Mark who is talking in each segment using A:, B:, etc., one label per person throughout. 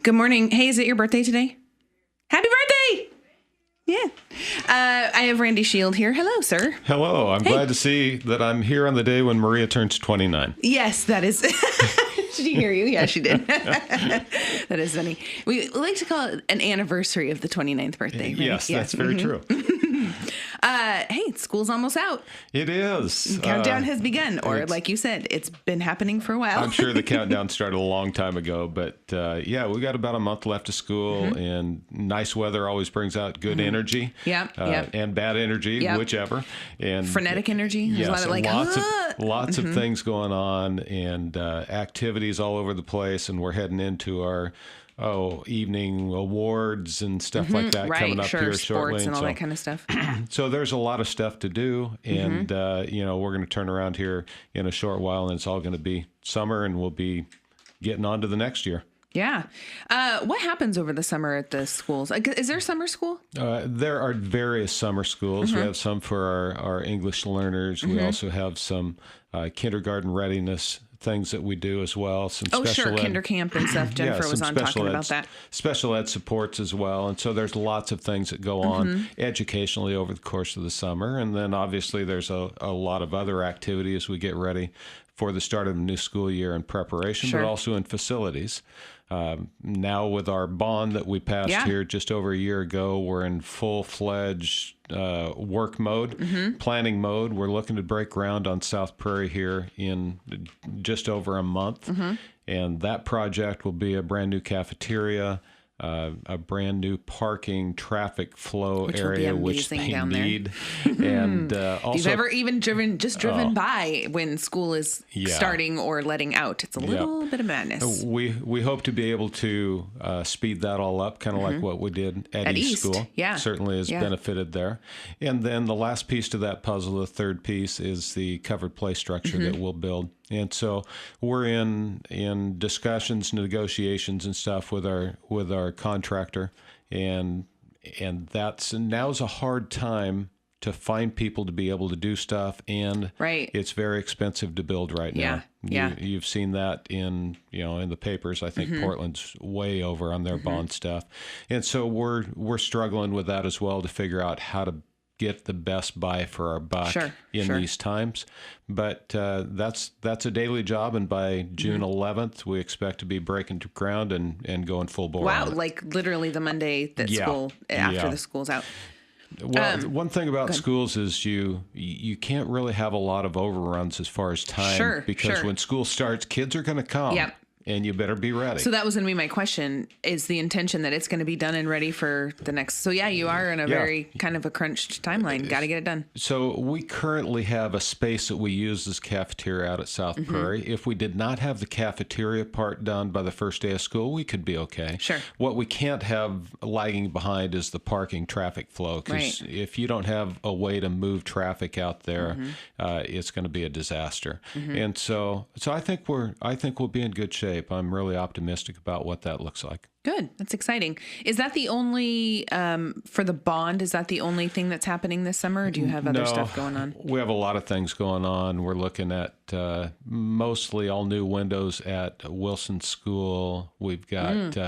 A: Good morning. Hey, is it your birthday today? Happy birthday! Yeah. I have Randy Schild here. Hello, sir.
B: Hello. I'm glad to see that I'm here on the day when Maria turns 29.
A: Yes, that is. Did she hear you? Yeah, she did. That is funny. We like to call it an anniversary of the 29th birthday, right?
B: Yes, that's very true.
A: Hey, school's almost out.
B: It is.
A: Countdown has begun, or like you said, it's been happening for a while.
B: I'm sure the countdown started a long time ago, but yeah, we got about a month left of school, and nice weather always brings out good energy.
A: Yep.
B: And bad energy, whichever. And
A: frenetic energy.
B: There's
A: a lot of
B: lots of things going on, and activities all over the place, and we're heading into our evening awards and stuff like that coming up here
A: sports
B: shortly.
A: And all that kind of stuff.
B: So there's a lot of stuff to do, and we're going to turn around here in a short while, and it's all going to be summer, and we'll be getting on to the next year.
A: Yeah. What happens over the summer at the schools? Is there summer school?
B: There are various summer schools. We have some for our English learners. We also have some kindergarten readiness things that we do as well. Some special ed,
A: kinder camp and stuff. Jennifer was on talking about that.
B: Special ed supports as well. And so there's lots of things that go on educationally over the course of the summer. And then obviously there's a lot of other activity as we get ready for the start of the new school year in preparation, but also in facilities. Now with our bond that we passed here just over a year ago, we're in full-fledged work mode, planning mode. We're looking to break ground on South Prairie here in just over a month. And that project will be a brand new cafeteria, a brand new parking traffic flow area, which they need. And also,
A: if you've ever even driven by when school is starting or letting out, it's a little bit of madness.
B: We hope to be able to speed that all up, kind of like what we did at East School.
A: Yeah,
B: certainly has benefited there. And then the last piece to that puzzle, the third piece, is the covered play structure that we'll build. And so we're in discussions, negotiations, and stuff with our contractor, and now's a hard time to find people to be able to do stuff, and it's very expensive to build right now. You've seen that in the papers. I think Portland's way over on their bond stuff, and so we're struggling with that as well to figure out how to get the best buy for our buck in these times. But that's a daily job, and by June 11th, we expect to be breaking ground and going full bore.
A: Wow, like literally the Monday that school, after the school's out.
B: Well, one thing about schools is you can't really have a lot of overruns as far as time, because when school starts, kids are going to come. And you better be ready. So
A: that was going to be my question, is the intention that it's going to be done and ready for the next... So you are in a very kind of a crunched timeline. Got to get it done.
B: So we currently have a space that we use as cafeteria out at South Prairie. If we did not have the cafeteria part done by the first day of school, we could be okay.
A: Sure.
B: What we can't have lagging behind is the parking traffic flow. Because if you don't have a way to move traffic out there, it's going to be a disaster. And so I think we'll be in good shape. I'm really optimistic about what that looks like.
A: Good. That's exciting. Is that the only, for the bond, is that the only thing that's happening this summer, or do you have other stuff going on?
B: We have a lot of things going on. We're looking at mostly all new windows at Wilson School. We've got...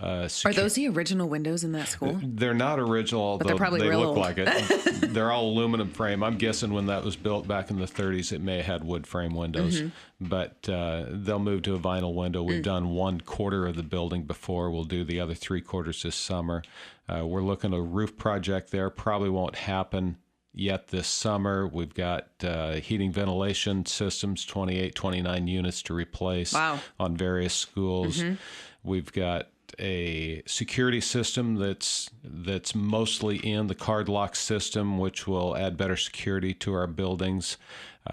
A: Are those the original windows in that school?
B: They're not original, although
A: but they're probably
B: they look
A: old.
B: like it. They're all aluminum frame. I'm guessing when that was built back in the 30s, it may have had wood frame windows. But they'll move to a vinyl window. We've done 1/4 of the building before. We'll do the other 3/4 this summer. We're looking at a roof project there. Probably won't happen yet this summer. We've got heating ventilation systems, 28, 29 units to replace on various schools. We've got a security system that's mostly in the card lock system, which will add better security to our buildings.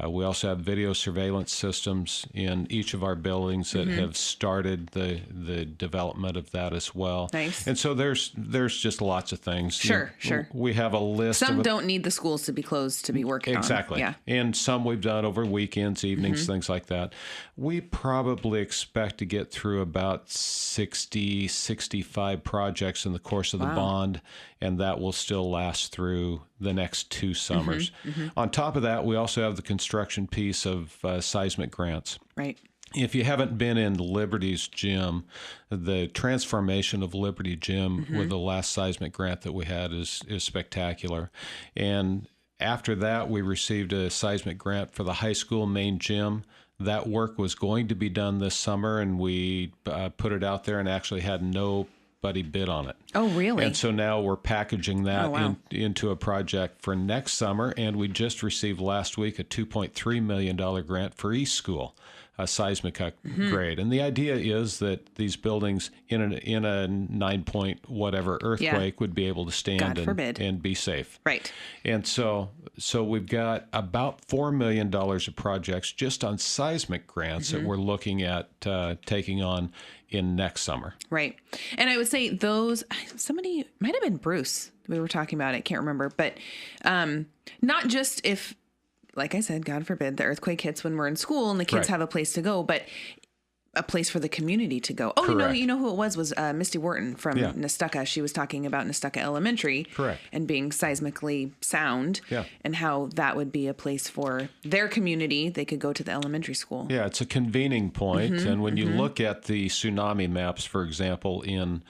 B: We also have video surveillance systems in each of our buildings that have started the development of that as well.
A: Nice.
B: And so there's just lots of things.
A: Sure.
B: We have a list.
A: Some don't need the schools to be closed to be working on.
B: Exactly.
A: Yeah.
B: And some we've done over weekends, evenings, things like that. We probably expect to get through about 60, 65 projects in the course of the bond, and that will still last through the next 2 summers. On top of that, we also have the construction piece of seismic grants.
A: Right.
B: If you haven't been in Liberty's gym, the transformation of Liberty Gym with the last seismic grant that we had is spectacular. And after that, we received a seismic grant for the high school main gym. That work was going to be done this summer, and we put it out there and actually had nobody bid on it.
A: Oh, really?
B: And so now we're packaging that into a project for next summer, and we just received last week a $2.3 million grant for East School, a seismic upgrade. And the idea is that these buildings in a 9-point whatever earthquake would be able to stand and be safe.
A: Right.
B: And so we've got about $4 million of projects just on seismic grants that we're looking at taking on in next summer.
A: Right. And I would say somebody might have been Bruce. We were talking about it. Can't remember. But not just if, like I said, God forbid, the earthquake hits when we're in school and the kids have a place to go, but a place for the community to go. Oh, you know who it was Misty Wharton from Nestucca. She was talking about Nestucca Elementary and being seismically sound and how that would be a place for their community. They could go to the elementary school.
B: Yeah, it's a convening point. And when you look at the tsunami maps, for example, in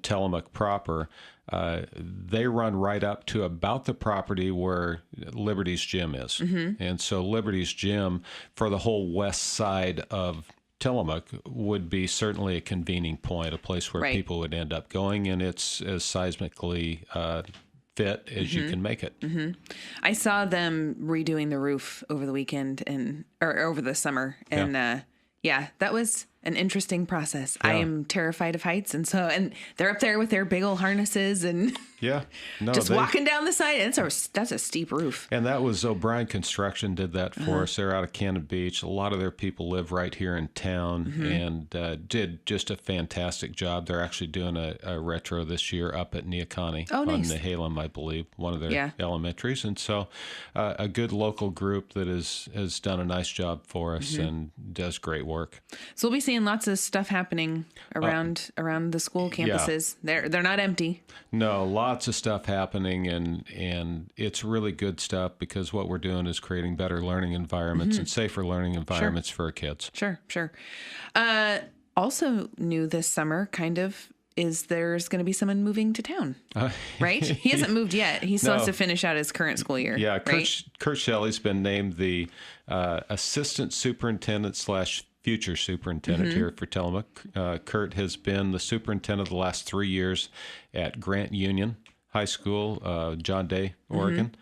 B: Tillamook proper, they run right up to about the property where Liberty's Gym is. And so Liberty's Gym for the whole west side of Tillamook would be certainly a convening point, a place where people would end up going, and it's as seismically fit as you can make it.
A: I saw them redoing the roof over the weekend or over the summer, and that was an interesting process. I am terrified of heights, and they're up there with their big old harnesses and walking down the side. And that's a steep roof.
B: And that was O'Brien Construction did that for us. They're out of Cannon Beach. A lot of their people live right here in town and did just a fantastic job. They're actually doing a retro this year up at Neocani on Nehalem, I believe, one of their elementaries. And so a good local group that has done a nice job for us and does great work.
A: So we'll be seeing lots of stuff happening around the school campuses. They're not empty.
B: No, lots of stuff happening, and it's really good stuff because what we're doing is creating better learning environments and safer learning environments for our kids.
A: Sure. Also new this summer, kind of, is there's going to be someone moving to town, right? He hasn't moved yet. He still has to finish out his current school year.
B: Yeah, Kurt Shelley's been named the assistant superintendent / future superintendent here for Tillamook. Kurt has been the superintendent the last 3 years at Grant Union High School, John Day, Oregon.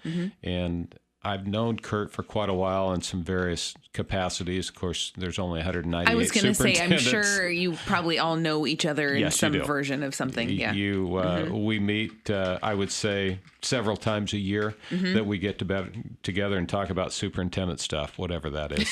B: And I've known Kurt for quite a while in some various capacities. Of course, there's only 198
A: I was going to say, I'm
B: superintendents.
A: sure you probably all know each other in some version of something.
B: We meet, I would say, several times a year that we get together and talk about superintendent stuff, whatever that is.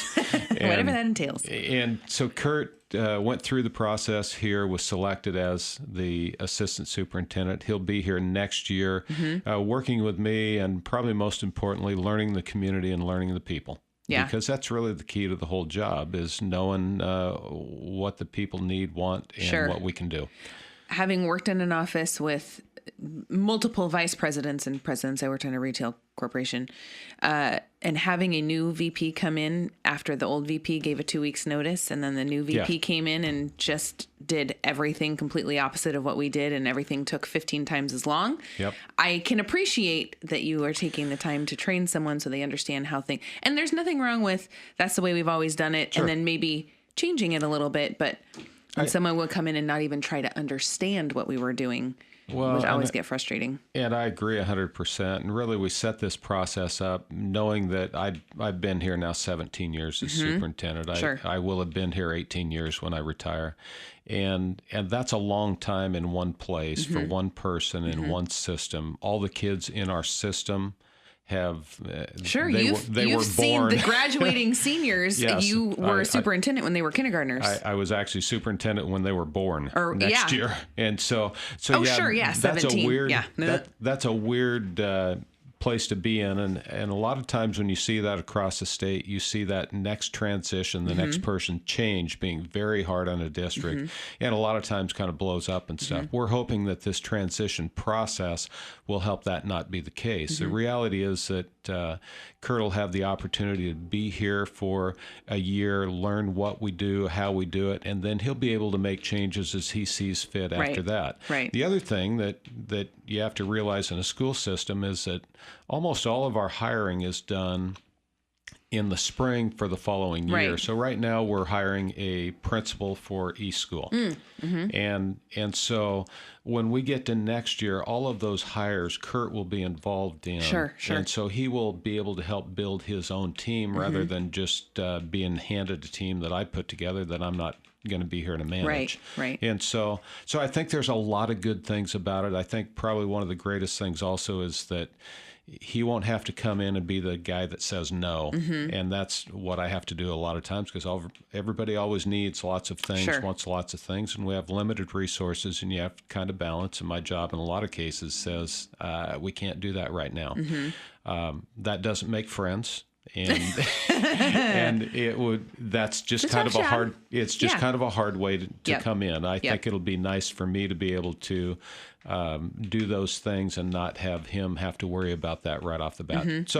A: Whatever that entails.
B: And so Kurt went through the process here, was selected as the assistant superintendent. He'll be here next year working with me and probably most importantly, learning the community and learning the people. Yeah. Because that's really the key to the whole job is knowing what the people need, want, and what we can do.
A: Having worked in an office with multiple vice presidents and presidents, I worked in a retail corporation, and having a new VP come in after the old VP gave a 2 weeks notice, and then the new VP came in and just did everything completely opposite of what we did, and everything took 15 times as long. I can appreciate that you are taking the time to train someone so they understand how things, and there's nothing wrong with that's the way we've always done it, and then maybe changing it a little bit, but when someone would come in and not even try to understand what we were doing, would always get frustrating.
B: And I agree 100%. And really, we set this process up knowing that I've been here now 17 years as superintendent. I will have been here 18 years when I retire. And that's a long time in one place for one person in one system. All the kids in our system have
A: you've seen the graduating seniors. You were a superintendent when they were kindergartners.
B: I was actually superintendent when they were born next year, and so that's
A: 17.
B: a weird that's a weird place to be in, and a lot of times when you see that across the state, you see that next transition, the next person change being very hard on a district, and a lot of times kind of blows up and stuff. We're hoping that this transition process will help that not be the case. The reality is that Kurt will have the opportunity to be here for a year, learn what we do, how we do it, and then he'll be able to make changes as he sees fit after that.
A: Right.
B: The other thing that you have to realize in a school system is that almost all of our hiring is done in the spring for the following year.
A: Right.
B: So right now we're hiring a principal for East School. And so when we get to next year, all of those hires Kurt will be involved in.
A: Sure.
B: And so he will be able to help build his own team rather than just being handed a team that I put together that I'm not going to be here to manage.
A: Right.
B: And so I think there's a lot of good things about it. I think probably one of the greatest things also is that he won't have to come in and be the guy that says no. And that's what I have to do a lot of times because everybody always needs lots of things, wants lots of things, and we have limited resources, and you have to kind of balance. And my job in a lot of cases says, we can't do that right now. That doesn't make friends. And that's just kind of a hard, it's just kind of a hard way to come in. I think it'll be nice for me to be able to do those things and not have him have to worry about that right off the bat.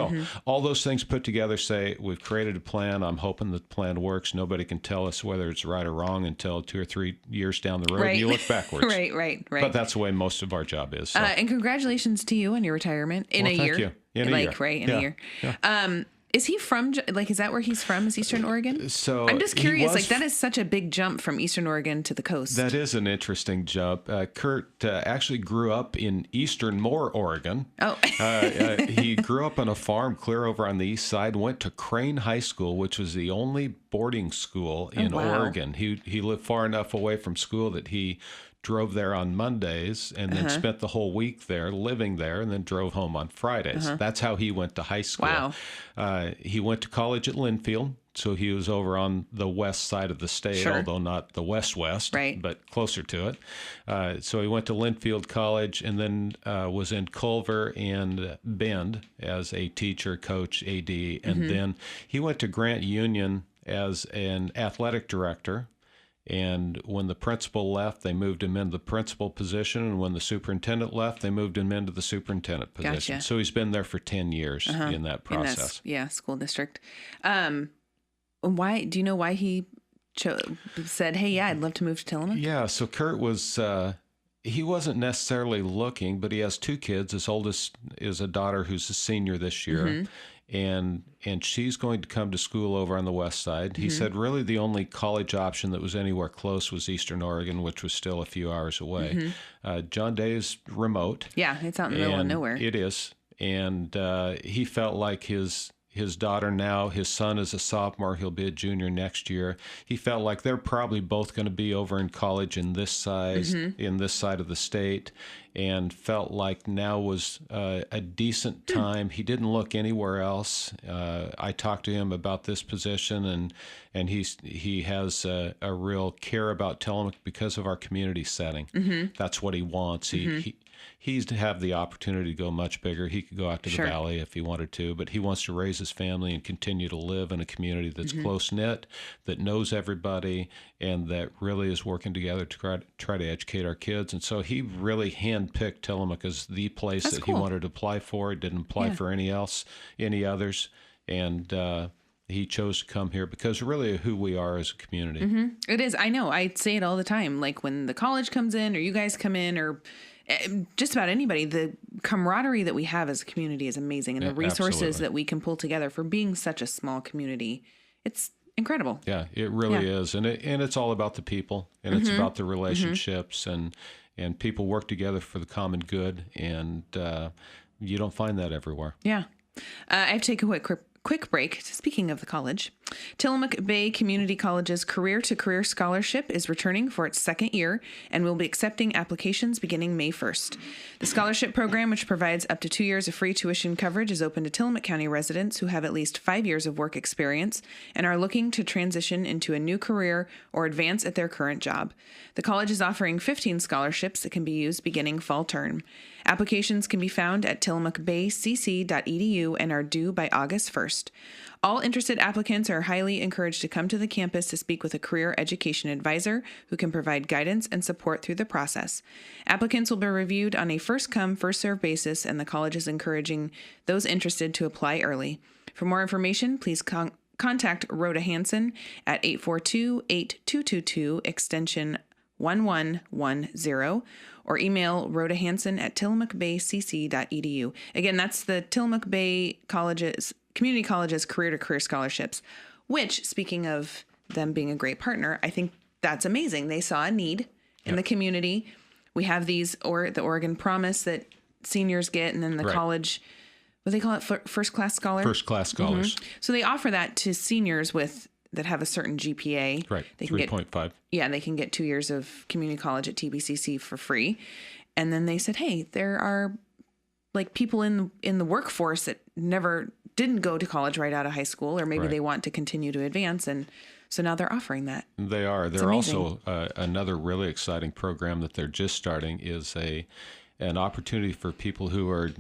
B: All those things put together say we've created a plan. I'm hoping the plan works. Nobody can tell us whether it's right or wrong until 2 or 3 years down the road and you look backwards.
A: Right.
B: But that's the way most of our job is. So.
A: And congratulations to you on your retirement in a year.
B: Thank you. In a year.
A: Right, in a year. Yeah. Is he from, is that where he's from? Is Eastern Oregon?
B: So
A: I'm just curious, that is such a big jump from Eastern Oregon to the coast.
B: That is an interesting jump. Kurt actually grew up in Eastern Moore, Oregon.
A: Oh.
B: He grew up on a farm clear over on the east side, went to Crane High School, which was the only boarding school in Oregon. He lived far enough away from school that he drove there on Mondays and then spent the whole week there, living there, and then drove home on Fridays. That's how he went to high school.
A: Wow.
B: He went to college at Linfield, so he was over on the west side of the state, although not the west, but closer to it. So he went to Linfield College and then was in Culver and Bend as a teacher, coach, AD, and then he went to Grant Union as an athletic director. And when the principal left, they moved him into the principal position. And when the superintendent left, they moved him into the superintendent position. Gotcha. So he's been there for 10 years in that process.
A: School district. Why? Do you know why he said, hey, I'd love to move to Tillamook?
B: Yeah, so Kurt was... he wasn't necessarily looking, but he has 2 kids. His oldest is a daughter who's a senior this year. And she's going to come to school over on the west side. He said really the only college option that was anywhere close was Eastern Oregon, which was still a few hours away. John Day is remote.
A: Yeah, it's out in the middle of nowhere.
B: It is. And he felt like his daughter now, his son is a sophomore, he'll be a junior next year. He felt like they're probably both going to be over in college in this side of the state, and felt like now was a decent time. He didn't look anywhere else. I talked to him about this position, and he has a real care about Tillamook because of our community setting. That's what he wants. He's to have the opportunity to go much bigger. He could go out to the valley if he wanted to, but he wants to raise his family and continue to live in a community that's close-knit, that knows everybody, and that really is working together to try to educate our kids. And so he really handpicked Tillamook as the place he wanted to apply for. He didn't apply for any others. And he chose to come here because really of who we are as a community.
A: It is. I know. I say it all the time. Like when the college comes in or you guys come in or just about anybody, the camaraderie that we have as a community is amazing. And the resources that we can pull together for being such a small community, it's incredible.
B: Yeah, it really is. And it's all about the people, and it's about the relationships, and people work together for the common good. And you don't find that everywhere.
A: Yeah. I have to take a quick break. Speaking of the college, Tillamook Bay Community College's Career to Career Scholarship is returning for its 2nd year and will be accepting applications beginning May 1st. The scholarship program, which provides up to 2 years of free tuition coverage, is open to Tillamook County residents who have at least 5 years of work experience and are looking to transition into a new career or advance at their current job. The college is offering 15 scholarships that can be used beginning fall term. Applications can be found at tillamookbaycc.edu and are due by August 1st. All interested applicants are highly encouraged to come to the campus to speak with a career education advisor who can provide guidance and support through the process. Applicants will be reviewed on a first-come, first-served basis, and the college is encouraging those interested to apply early. For more information, please contact Rhoda Hansen at 842-8222 extension 1110 or email Rhoda Hansen at tillamookbaycc.edu. Again, that's the Tillamook Bay Community College's Career-to-Career Scholarships, which, speaking of them being a great partner, I think that's amazing. They saw a need in the community. We have these, or the Oregon Promise that seniors get, and then the college, what do they call it, first-class scholar?
B: First-class scholars.
A: Mm-hmm. So they offer that to seniors that have a certain GPA.
B: Right,
A: they can
B: 3.5.
A: They can get 2 years of community college at TBCC for free. And then they said, hey, there are like people in the workforce that didn't go to college right out of high school, or maybe they want to continue to advance. And so now they're offering that.
B: They are. They're also another really exciting program that they're just starting is an opportunity for people who are,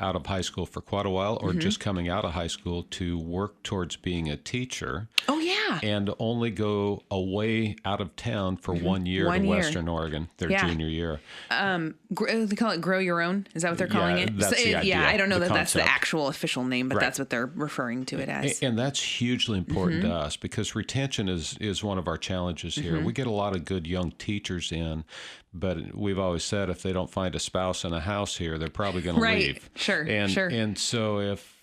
B: out of high school for quite a while or just coming out of high school to work towards being a teacher.
A: Oh, yeah.
B: And only go away out of town for 1 year to Western Oregon, their junior year.
A: They call it Grow Your Own. Is that what they're calling it?
B: That's the idea,
A: I don't know that
B: concept.
A: that's the actual official name, but that's what they're referring to it as.
B: And that's hugely important to us because retention is one of our challenges here. We get a lot of good young teachers in, but we've always said if they don't find a spouse and a house here, they're probably going to leave.
A: Sure.
B: And so if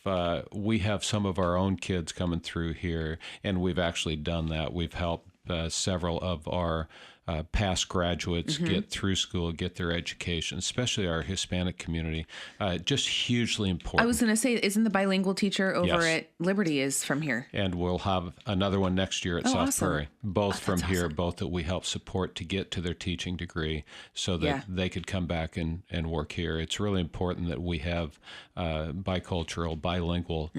B: we have some of our own kids coming through here, and we've actually done that, we've helped several of our past graduates get through school, get their education, especially our Hispanic community. Just hugely important.
A: I was going to say, isn't the bilingual teacher over at Liberty is from here?
B: And we'll have another one next year at South Prairie. Both from here,
A: awesome.
B: both that we help support to get to their teaching degree so that they could come back and work here. It's really important that we have bicultural, bilingual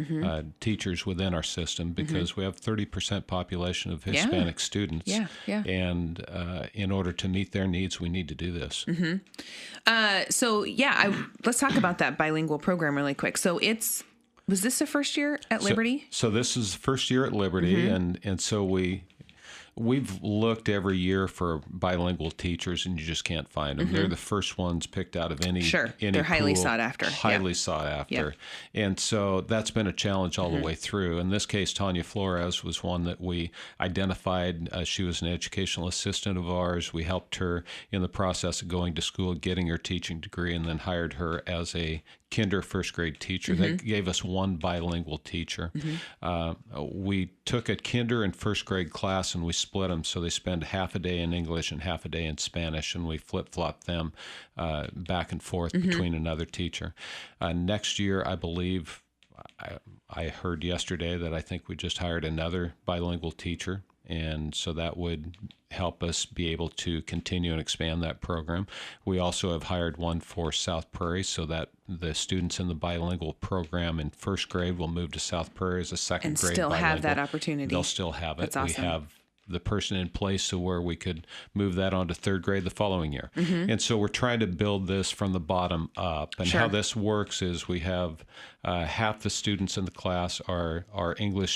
B: teachers within our system because we have 30% population of Hispanic students. And in order to meet their needs, we need to do this.
A: Let's talk about that bilingual program really quick. So was this the first year at Liberty?
B: So this is the first year at Liberty, and so we've looked every year for bilingual teachers, and you just can't find them. They're the first ones picked out of any
A: they're highly sought after.
B: Highly sought after. And so that's been a challenge all the way through. In this case, Tanya Flores was one that we identified. She was an educational assistant of ours. We helped her in the process of going to school, getting her teaching degree, and then hired her as a first grade teacher. They gave us one bilingual teacher. We took a kinder and first grade class and we split them so they spend half a day in English and half a day in Spanish, and we flip-flopped them back and forth between another teacher. Next year, I believe, I heard yesterday that I think we just hired another bilingual teacher. And so that would help us be able to continue and expand that program. We also have hired one for South Prairie so that the students in the bilingual program in first grade will move to South Prairie as a second grade bilingual.
A: And still have that opportunity.
B: They'll still have it.
A: That's awesome.
B: We have the person in place so where we could move that on to third grade the following year. And so we're trying to build this from the bottom up. And how this works is we have half the students in the class are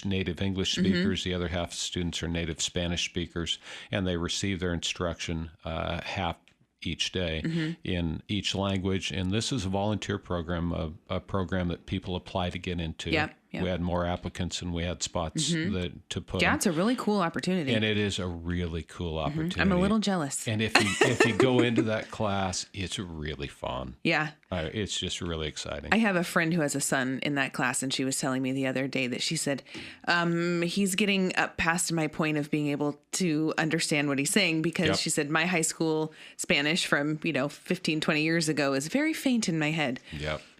B: native English speakers. The other half of students are native Spanish speakers, and they receive their instruction half each day in each language. And this is a volunteer program, a program that people apply to get into. We had more applicants than we had spots to put.
A: It's a really cool opportunity.
B: And it is a really cool opportunity.
A: I'm a little jealous.
B: And if you go into that class, it's really fun. It's just really exciting.
A: I have a friend who has a son in that class, and she was telling me the other day that she said, he's getting up past my point of being able to understand what he's saying because she said, my high school Spanish from, 15, 20 years ago is very faint in my head.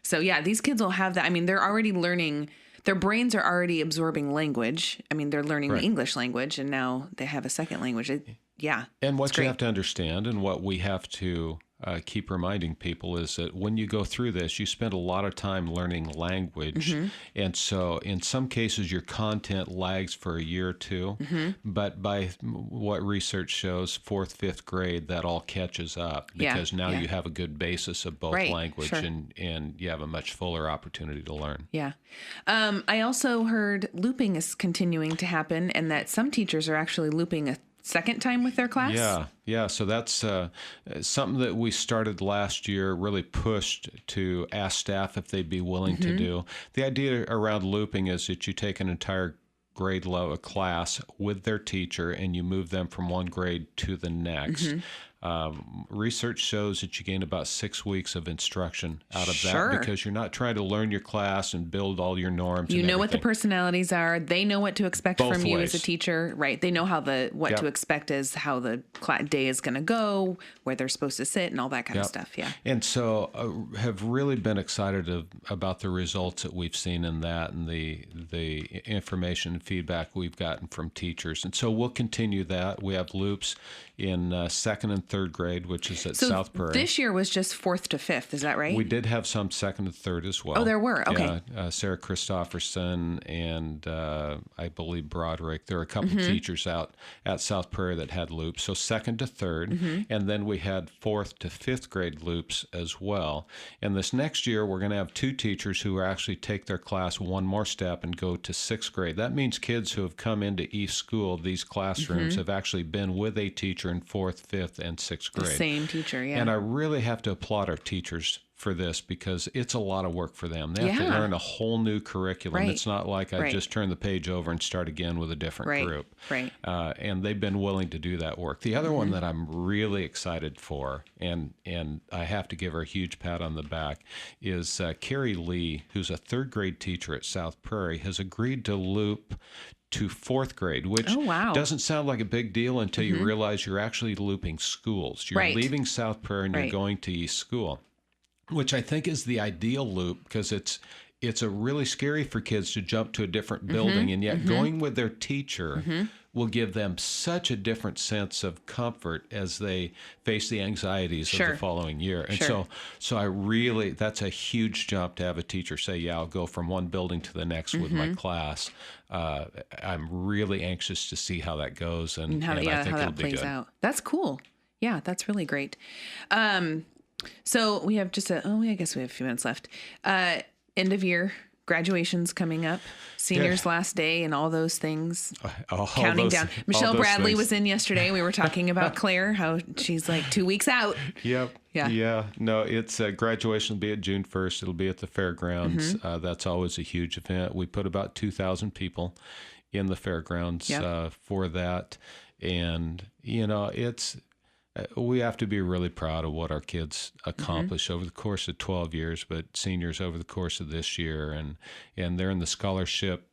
A: So these kids will have that. I mean, they're already learning. Their brains are already absorbing language. I mean, they're learning the English language, and now they have a second language.
B: And what you have to understand and what we have to keep reminding people is that when you go through this, you spend a lot of time learning language. And so in some cases, your content lags for a year or two. But by what research shows, 4th, 5th grade, that all catches up because now you have a good basis of both language and you have a much fuller opportunity to learn.
A: Yeah. I also heard looping is continuing to happen and that some teachers are actually looping a second time with their class?
B: Yeah. So that's something that we started last year, really pushed to ask staff if they'd be willing to do. The idea around looping is that you take an entire grade level class with their teacher and you move them from one grade to the next. Research shows that you gain about 6 weeks of instruction out of that because you're not trying to learn your class and build all your norms.
A: You know what the personalities are. They know what to expect from you as a teacher, right? They know how what to expect is how the day is going to go, where they're supposed to sit, and all that kind of stuff. Yeah.
B: And so have really been excited about the results that we've seen in that and the information and feedback we've gotten from teachers. And so we'll continue that. We have loops in 2nd and 3rd grade, which is at South Prairie.
A: This year was just 4th to 5th, is that right?
B: We did have some 2nd and 3rd as well.
A: Oh, there were? Okay.
B: Yeah, Sarah Christofferson and I believe Broderick. There were a couple teachers out at South Prairie that had loops. So 2nd to 3rd, and then we had 4th to 5th grade loops as well. And this next year, we're going to have 2 teachers who actually take their class one more step and go to 6th grade. That means kids who have come into each school, these classrooms, have actually been with a teacher in 4th, 5th, and 6th grade.
A: The same teacher, yeah.
B: And I really have to applaud our teachers for this because it's a lot of work for them. They have to learn a whole new curriculum. It's not like I just turn the page over and start again with a different group.
A: Right.
B: And they've been willing to do that work. The other one that I'm really excited for, and I have to give her a huge pat on the back, is Carrie Lee, who's a 3rd grade teacher at South Prairie, has agreed to loop to 4th grade, which doesn't sound like a big deal until you realize you're actually looping schools. You're leaving South Prairie and you're going to East School, which I think is the ideal loop because it's a really scary for kids to jump to a different building, and yet going with their teacher will give them such a different sense of comfort as they face the anxieties of the following year. And so I really, that's a huge jump to have a teacher say, yeah, I'll go from one building to the next with my class. I'm really anxious to see how that goes and I think it'll be good.
A: Out. That's cool. Yeah, that's really great. So we have I guess we have a few minutes left. End of year graduation's coming up, seniors' last day, and all those things. Counting down. Michelle Bradley was in yesterday. We were talking about Claire, how she's like 2 weeks out.
B: Yep. Yeah. No, it's graduation will be at June 1st. It'll be at the fairgrounds. That's always a huge event. We put about 2,000 people in the fairgrounds for that, and it's. We have to be really proud of what our kids accomplish over the course of 12 years, but seniors over the course of this year. And they're in the scholarship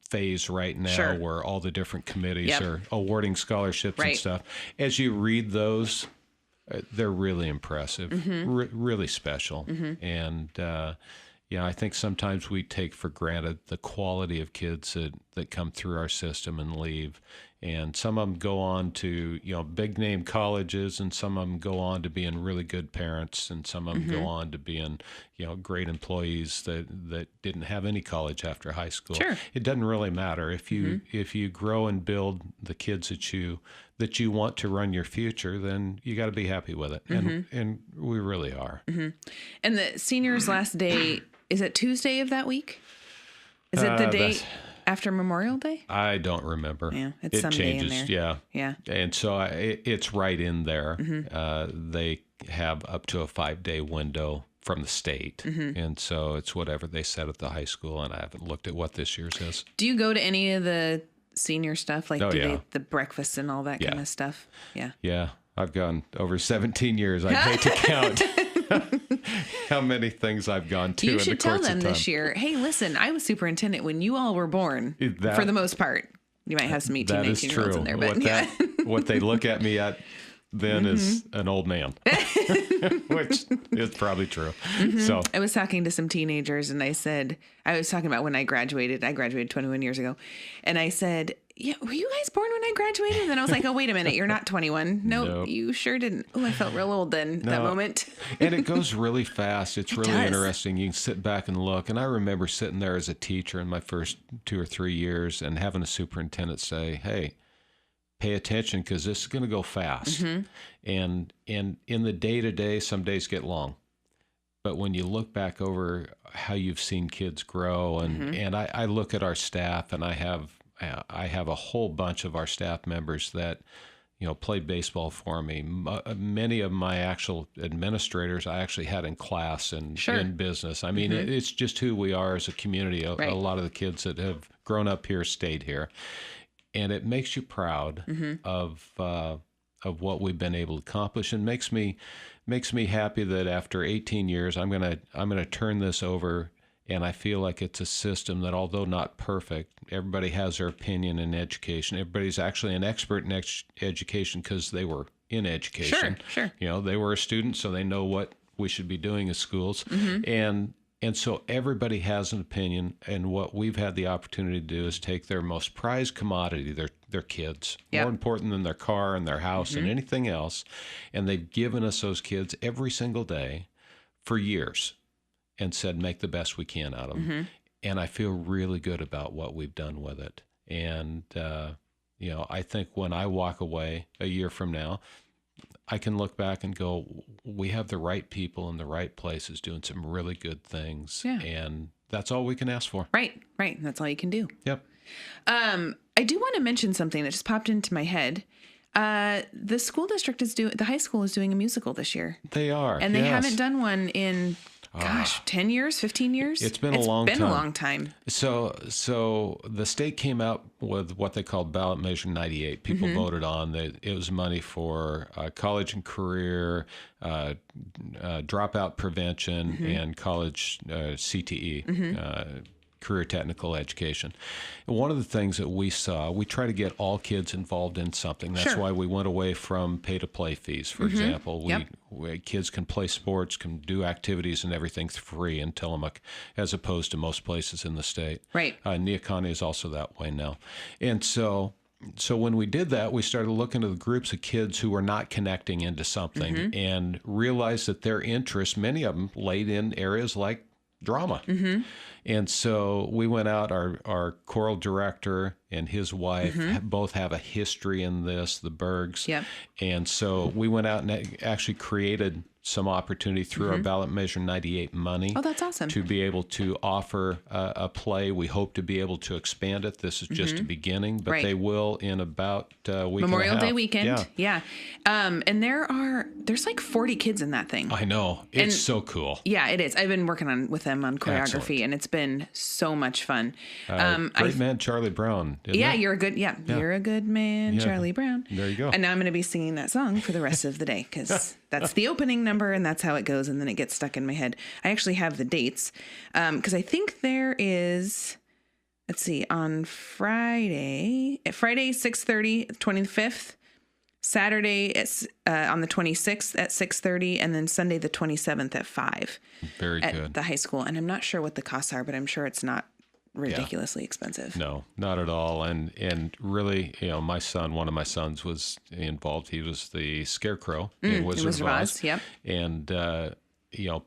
B: phase right now where all the different committees are awarding scholarships and stuff. As you read those, they're really impressive, really special. And, I think sometimes we take for granted the quality of kids that come through our system and leave. And some of them go on to, big name colleges, and some of them go on to being really good parents, and some of them go on to being, great employees that didn't have any college after high school.
A: Sure.
B: It doesn't really matter if you grow and build the kids that you want to run your future, then you got to be happy with it. And we really are.
A: And the seniors' last day, is it Tuesday of that week? Is it the day after Memorial Day?
B: I don't remember.
A: Yeah, it's some
B: changes,
A: day in there.
B: Yeah. And so it's right in there. They have up to a 5-day window from the state. And so it's whatever they said at the high school, and I haven't looked at what this year's is.
A: Do you go to any of the senior stuff, like the breakfast and all that kind of stuff?
B: Yeah. I've gone over 17 years. I hate to count how many things I've gone to in the course of time. You should tell them
A: this year, hey, listen, I was superintendent when you all were born, for the most part. You might have some 18, 19-year-olds in there. But
B: what they look at me at then is an old man, which is probably true. So
A: I was talking to some teenagers, and I was talking about when I graduated. I graduated 21 years ago. And I said, yeah, were you guys born when I graduated? And then I was like, oh, wait a minute, you're not 21. Nope. You sure didn't. Oh, I felt real old then, that moment.
B: And it goes really fast. It's really
A: does.
B: interesting. You can sit back and look. And I remember sitting there as a teacher in my first 2 or 3 years and having a superintendent say, hey, pay attention because this is going to go fast. And in the day-to-day, some days get long. But when you look back over how you've seen kids grow, and I look at our staff, and I have a whole bunch of our staff members that, played baseball for me. Many of my actual administrators I actually had in class and in business. I mean, it's just who we are as a community. A lot of the kids that have grown up here stayed here, and it makes you proud of what we've been able to accomplish, and makes me happy that after 18 years, I'm gonna turn this over. And I feel like it's a system that, although not perfect, everybody has their opinion in education. Everybody's actually an expert in education because they were in education.
A: Sure.
B: They were a student, so they know what we should be doing as schools. And so everybody has an opinion. And what we've had the opportunity to do is take their most prized commodity, their kids, more important than their car and their house and anything else. And they've given us those kids every single day for years, and said, make the best we can out of them. And I feel really good about what we've done with it. And, I think when I walk away a year from now, I can look back and go, we have the right people in the right places doing some really good things. Yeah. And that's all we can ask for.
A: Right. That's all you can do.
B: Yep.
A: I do want to mention something that just popped into my head. The school district the high school is doing a musical this year.
B: They are.
A: And they haven't done one in 10 years, 15 years?
B: It's been a long
A: time.
B: So the state came out with what they called Ballot Measure 98. People voted on that. It was money for college and career, dropout prevention, and college CTE, career technical education. And one of the things that we saw, we try to get all kids involved in something. That's why we went away from pay-to-play fees, for example. Kids can play sports, can do activities and everything's free in Tillamook, as opposed to most places in the state.
A: Right.
B: Neoconi is also that way now. And so when we did that, we started looking at the groups of kids who were not connecting into something and realized that their interests, many of them laid in areas like drama. And so we went out, our choral director and his wife both have a history in this, the Bergs. And so we went out and actually created some opportunity through our Ballot Measure 98 money.
A: Oh, that's awesome.
B: To be able to offer a play. We hope to be able to expand it. This is just a beginning, but they will in about a week
A: Memorial
B: and a half.
A: Day weekend. Yeah. And there's like 40 kids in that thing.
B: I know. It's so cool.
A: Yeah, it is. I've been working with them on choreography. Excellent. And it's been so much fun.
B: Great man, Charlie Brown.
A: You're a good. You're a good man, Charlie Brown.
B: There you go.
A: And now I'm going to be singing that song for the rest of the day because that's the opening number and that's how it goes. And then it gets stuck in my head. I actually have the dates because I think there is. Let's see, on Friday 6:30, 25th. Saturday it's on the 26th at 6:30, and then Sunday the 27th at 5.
B: Very good.
A: At the high school, and I'm not sure what the costs are, but I'm sure it's not ridiculously expensive.
B: No, not at all. And really, one of my sons was involved. He was the Scarecrow in Wizard of Oz.
A: Yep.
B: And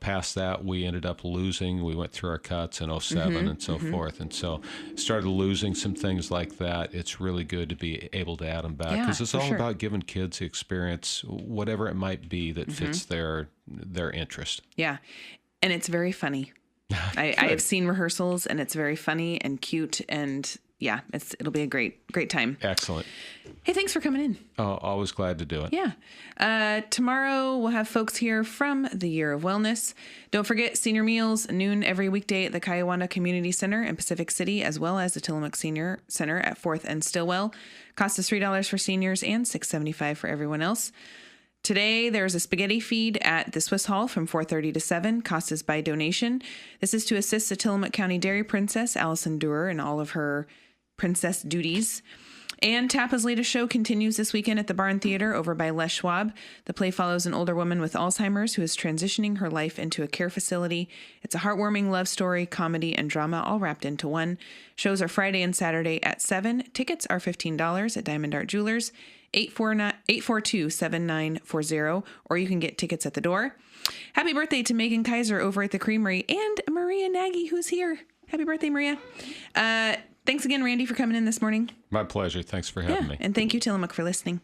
B: past that, we ended up losing. We went through our cuts in 2007 and so forth. And so started losing some things like that. It's really good to be able to add them back because it's all about giving kids the experience, whatever it might be that fits their interest. Yeah.
A: And it's very funny. I have seen rehearsals and it's very funny and cute and it'll be a great time.
B: Excellent.
A: Hey, thanks for coming in.
B: Oh, always glad to do it.
A: Yeah. Tomorrow we'll have folks here from the Year of Wellness. Don't forget senior meals, noon every weekday at the Kiowanda Community Center in Pacific City, as well as the Tillamook Senior Center at 4th and Stillwell. Cost is $3 for seniors and $6.75 for everyone else. Today, there's a spaghetti feed at the Swiss Hall from 4:30 to 7. Cost is by donation. This is to assist the Tillamook County Dairy Princess, Allison Durer, in all of her princess duties. And Tapa's latest show continues this weekend at the Barn Theater over by Les Schwab. The play follows an older woman with Alzheimer's who is transitioning her life into a care facility. It's a heartwarming love story, comedy, and drama all wrapped into one. Shows are Friday and Saturday at 7. Tickets are $15 at Diamond Art Jewelers, 842-7940, or you can get tickets at the door. Happy birthday to Megan Kaiser over at the Creamery and Maria Nagy, who's here. Happy birthday, Maria. Thanks again, Randy, for coming in this morning.
B: My pleasure. Thanks for having me.
A: And thank you, Tillamook, for listening.